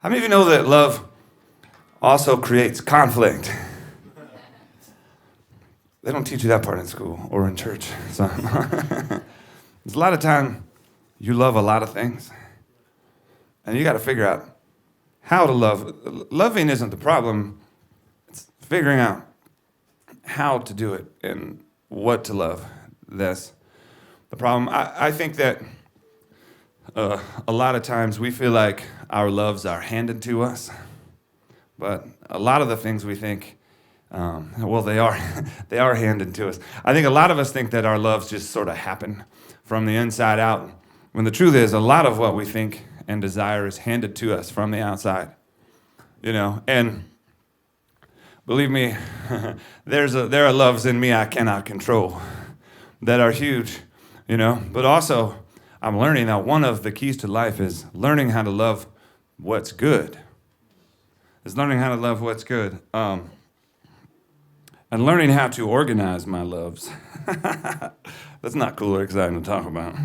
How many of you know that love also creates conflict? They don't teach you that part in school or in church. So there's a lot of time you love a lot of things, and you got to figure out how to love. Loving isn't the problem. It's figuring out how to do it and what to love. That's the problem. I think that a lot of times we feel like our loves are handed to us, but a lot of the things we think, well, they are they are handed to us. I think a lot of us think that our loves just sort of happen from the inside out, when the truth is a lot of what we think and desire is handed to us from the outside. And believe me, there are loves in me I cannot control that are huge, but also I'm learning that one of the keys to life is learning how to love what's good. Is learning how to love what's good. And learning how to organize my loves. That's not cool or exciting to talk about.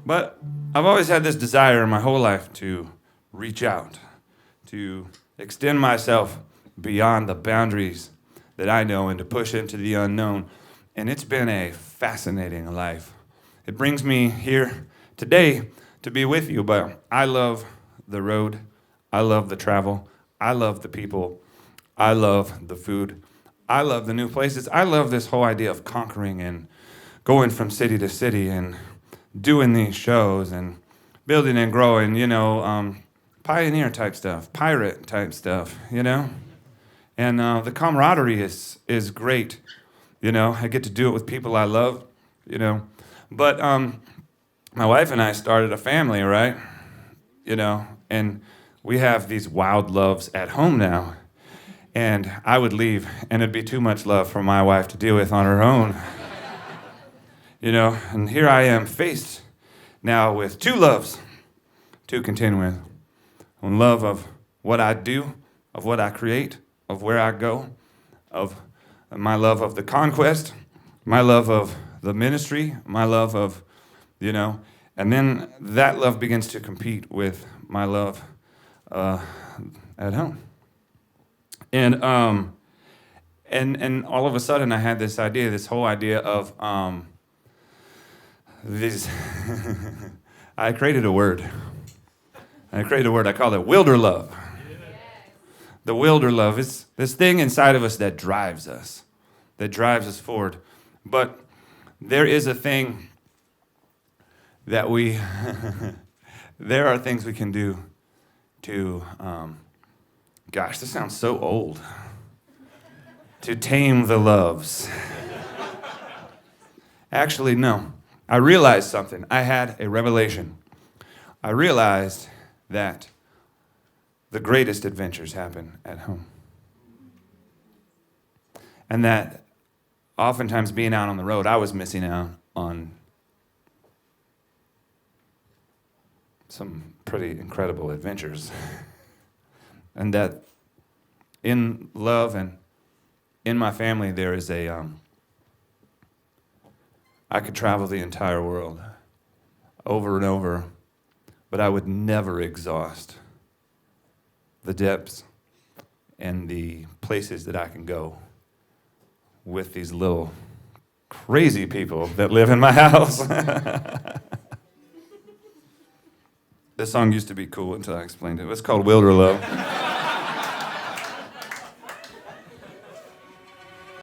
But I've always had this desire in my whole life to reach out, to extend myself beyond the boundaries that I know and to push into the unknown. And it's been a fascinating life. It brings me here today to be with you, but I love the road. I love the travel. I love the people. I love the food. I love the new places. I love this whole idea of conquering and going from city to city and doing these shows and building and growing, pioneer type stuff, pirate type stuff, And the camaraderie is great, I get to do it with people I love, But my wife and I started a family, right? And we have these wild loves at home now. And I would leave, and it'd be too much love for my wife to deal with on her own. And here I am faced now with two loves to contend with. One love of what I do, of what I create, of where I go, of my love of the conquest, my love of the ministry, my love of, and then that love begins to compete with my love at home. And all of a sudden I had this whole idea of these. I created a word. I call it Wilderlove. The Wilderlove is this thing inside of us that drives us forward. But there is a thing that there are things we can do to, gosh, this sounds so old, to tame the loves. Actually, no. I realized something. I had a revelation. I realized that the greatest adventures happen at home. And that oftentimes being out on the road, I was missing out on some pretty incredible adventures. And that in love and in my family, there is I could travel the entire world over and over, but I would never exhaust the depths and the places that I can go with these little crazy people that live in my house. This song used to be cool until I explained it. It's called Wilderlove.